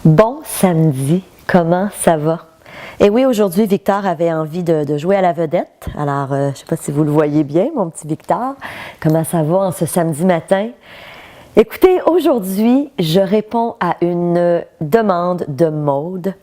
Bon samedi, comment ça va? Et oui, aujourd'hui, Victor avait envie de jouer à la vedette. Alors, je ne sais pas si vous le voyez bien, mon petit Victor. Comment ça va en ce samedi matin? Écoutez, aujourd'hui, je réponds à une demande de Maude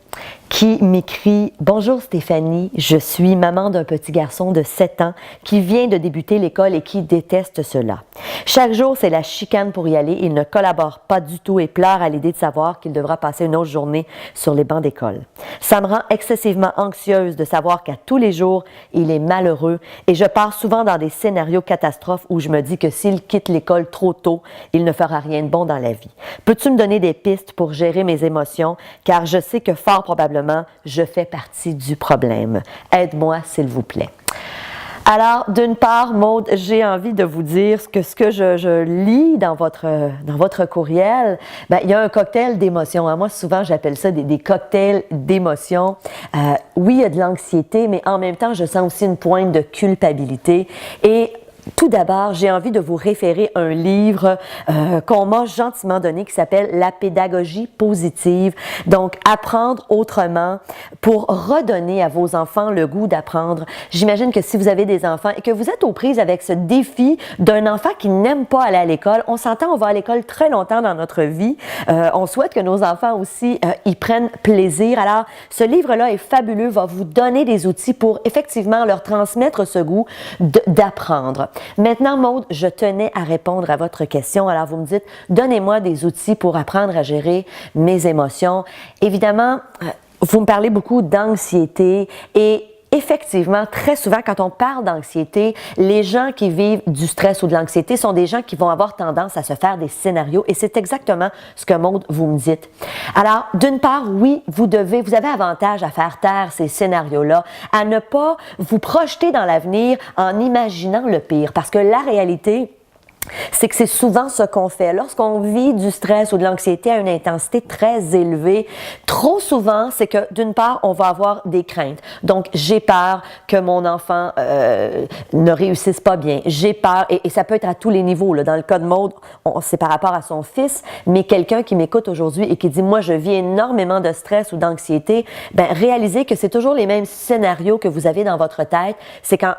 qui m'écrit « Bonjour Stéphanie, je suis maman d'un petit garçon de 7 ans qui vient de débuter l'école et qui déteste cela. Chaque jour, c'est la chicane pour y aller. Il ne collabore pas du tout et pleure à l'idée de savoir qu'il devra passer une autre journée sur les bancs d'école. Ça me rend excessivement anxieuse de savoir qu'à tous les jours, il est malheureux et je pars souvent dans des scénarios catastrophes où je me dis que s'il quitte l'école trop tôt, il ne fera rien de bon dans la vie. Peux-tu me donner des pistes pour gérer mes émotions car je sais que fort probablement, je fais partie du problème. Aide-moi, s'il vous plaît. » Alors, d'une part, Maude, j'ai envie de vous dire que ce que je lis dans votre courriel, il y a un cocktail d'émotions. Moi, souvent, j'appelle ça des cocktails d'émotions. Oui, il y a de l'anxiété, mais en même temps, je sens aussi une pointe de culpabilité. Et tout d'abord, j'ai envie de vous référer un livre qu'on m'a gentiment donné qui s'appelle « La pédagogie positive ». Donc, apprendre autrement pour redonner à vos enfants le goût d'apprendre. J'imagine que si vous avez des enfants et que vous êtes aux prises avec ce défi d'un enfant qui n'aime pas aller à l'école, on s'entend, on va à l'école très longtemps dans notre vie. On souhaite que nos enfants aussi y prennent plaisir. Alors, ce livre-là est fabuleux, va vous donner des outils pour effectivement leur transmettre ce goût d'apprendre. Maintenant, Maude, je tenais à répondre à votre question. Alors, vous me dites, donnez-moi des outils pour apprendre à gérer mes émotions. Évidemment, vous me parlez beaucoup d'anxiété et effectivement, très souvent, quand on parle d'anxiété, les gens qui vivent du stress ou de l'anxiété sont des gens qui vont avoir tendance à se faire des scénarios et c'est exactement ce que Maude, vous me dites. Alors, d'une part, oui, vous avez avantage à faire taire ces scénarios-là, à ne pas vous projeter dans l'avenir en imaginant le pire, parce que la réalité, c'est que c'est souvent ce qu'on fait. Lorsqu'on vit du stress ou de l'anxiété à une intensité très élevée, trop souvent, c'est que d'une part, on va avoir des craintes. Donc, j'ai peur que mon enfant ne réussisse pas bien. J'ai peur, et ça peut être à tous les niveaux. Là. Dans le cas de Maude, c'est par rapport à son fils, mais quelqu'un qui m'écoute aujourd'hui et qui dit « Moi, je vis énormément de stress ou d'anxiété », réalisez que c'est toujours les mêmes scénarios que vous avez dans votre tête. C'est quand,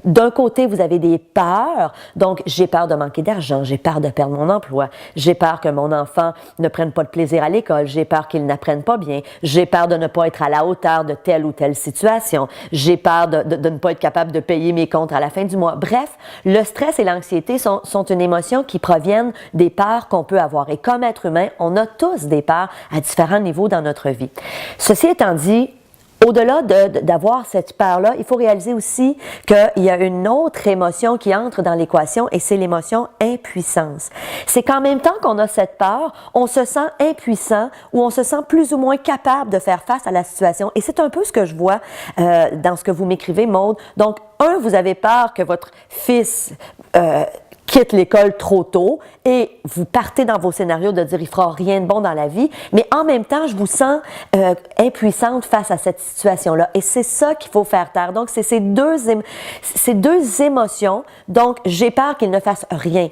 d'un côté, vous avez des peurs. Donc, j'ai peur de manquer d'argent, j'ai peur de perdre mon emploi, j'ai peur que mon enfant ne prenne pas de plaisir à l'école, j'ai peur qu'il n'apprenne pas bien, j'ai peur de ne pas être à la hauteur de telle ou telle situation, j'ai peur de ne pas être capable de payer mes comptes à la fin du mois. Bref, le stress et l'anxiété sont une émotion qui proviennent des peurs qu'on peut avoir. Et comme être humain, on a tous des peurs à différents niveaux dans notre vie. Ceci étant dit, au-delà d'avoir cette peur-là, il faut réaliser aussi qu'il y a une autre émotion qui entre dans l'équation et c'est l'émotion impuissance. C'est qu'en même temps qu'on a cette peur, on se sent impuissant ou on se sent plus ou moins capable de faire face à la situation. Et c'est un peu ce que je vois dans ce que vous m'écrivez, Maude. Donc, vous avez peur que votre fils quitte l'école trop tôt et vous partez dans vos scénarios de dire il fera rien de bon dans la vie, mais en même temps, je vous sens impuissante face à cette situation-là. Et c'est ça qu'il faut faire taire. Donc, c'est ces deux émotions. Donc, j'ai peur qu'il ne fasse rien.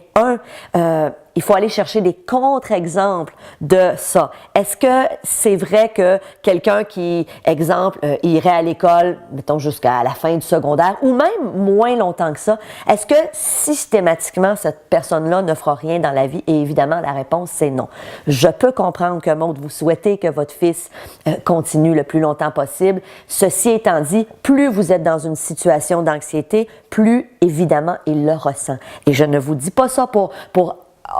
Il faut aller chercher des contre-exemples de ça. Est-ce que c'est vrai que quelqu'un qui, exemple, irait à l'école, mettons jusqu'à la fin du secondaire, ou même moins longtemps que ça, est-ce que systématiquement cette personne-là ne fera rien dans la vie? Et évidemment, la réponse, c'est non. Je peux comprendre que, Maude, vous souhaitez que votre fils continue le plus longtemps possible. Ceci étant dit, plus vous êtes dans une situation d'anxiété, plus évidemment il le ressent. Et je ne vous dis pas ça pour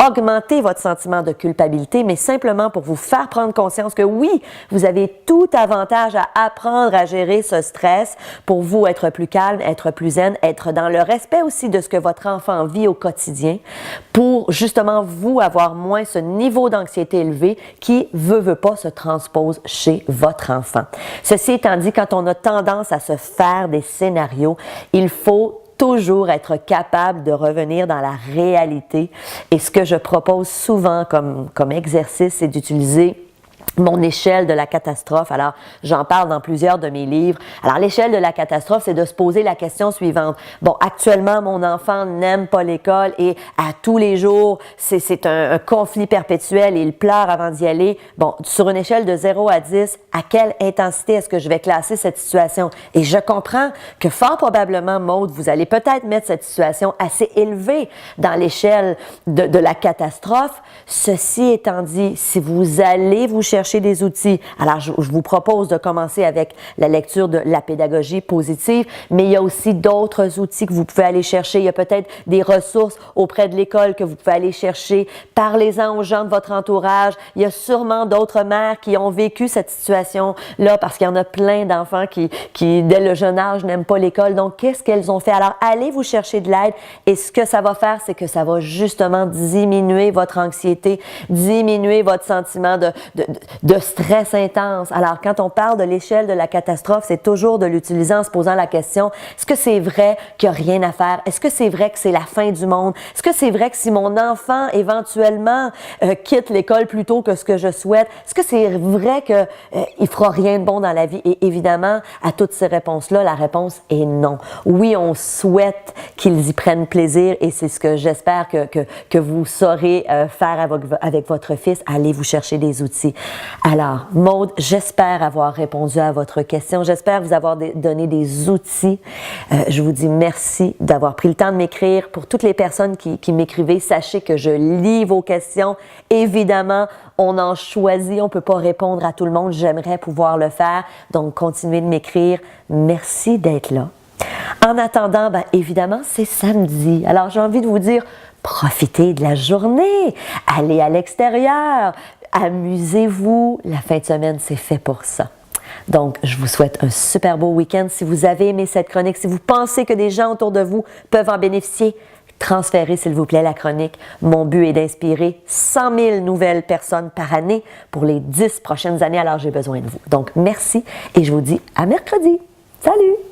augmenter votre sentiment de culpabilité, mais simplement pour vous faire prendre conscience que oui, vous avez tout avantage à apprendre à gérer ce stress pour vous être plus calme, être plus zen, être dans le respect aussi de ce que votre enfant vit au quotidien pour justement vous avoir moins ce niveau d'anxiété élevé qui, veut pas, se transpose chez votre enfant. Ceci étant dit, quand on a tendance à se faire des scénarios, il faut toujours être capable de revenir dans la réalité. Et ce que je propose souvent comme exercice, c'est d'utiliser mon échelle de la catastrophe. Alors, j'en parle dans plusieurs de mes livres. Alors, l'échelle de la catastrophe, c'est de se poser la question suivante. Bon, actuellement, mon enfant n'aime pas l'école et à tous les jours, c'est un conflit perpétuel et il pleure avant d'y aller. Bon, sur une échelle de 0 à 10, à quelle intensité est-ce que je vais classer cette situation? Et je comprends que fort probablement, Maude, vous allez peut-être mettre cette situation assez élevée dans l'échelle de la catastrophe. Ceci étant dit, si vous allez vous chercher des outils. Alors, je vous propose de commencer avec la lecture de la pédagogie positive, mais il y a aussi d'autres outils que vous pouvez aller chercher. Il y a peut-être des ressources auprès de l'école que vous pouvez aller chercher. Parlez-en aux gens de votre entourage. Il y a sûrement d'autres mères qui ont vécu cette situation-là parce qu'il y en a plein d'enfants qui, dès le jeune âge, n'aiment pas l'école. Donc, qu'est-ce qu'elles ont fait? Alors, allez vous chercher de l'aide et ce que ça va faire, c'est que ça va justement diminuer votre anxiété, diminuer votre sentiment de stress intense. Alors, quand on parle de l'échelle de la catastrophe, c'est toujours de l'utiliser en se posant la question, est-ce que c'est vrai qu'il n'y a rien à faire? Est-ce que c'est vrai que c'est la fin du monde? Est-ce que c'est vrai que si mon enfant éventuellement quitte l'école plus tôt que ce que je souhaite, est-ce que c'est vrai qu'il ne fera rien de bon dans la vie? Et évidemment, à toutes ces réponses-là, la réponse est non. Oui, on souhaite qu'ils y prennent plaisir et c'est ce que j'espère que vous saurez faire avec votre fils. Allez vous chercher des outils. Alors, Maude, j'espère avoir répondu à votre question. J'espère vous avoir donné des outils. Je vous dis merci d'avoir pris le temps de m'écrire. Pour toutes les personnes qui m'écrivez, sachez que je lis vos questions. Évidemment, on en choisit. On ne peut pas répondre à tout le monde. J'aimerais pouvoir le faire. Donc, continuez de m'écrire. Merci d'être là. En attendant, bien évidemment, c'est samedi. Alors, j'ai envie de vous dire, profitez de la journée. Allez à l'extérieur. Amusez-vous, la fin de semaine, c'est fait pour ça. Donc, je vous souhaite un super beau week-end. Si vous avez aimé cette chronique, si vous pensez que des gens autour de vous peuvent en bénéficier, transférez s'il vous plaît la chronique. Mon but est d'inspirer 100 000 nouvelles personnes par année pour les 10 prochaines années, alors j'ai besoin de vous. Donc, merci et je vous dis à mercredi. Salut!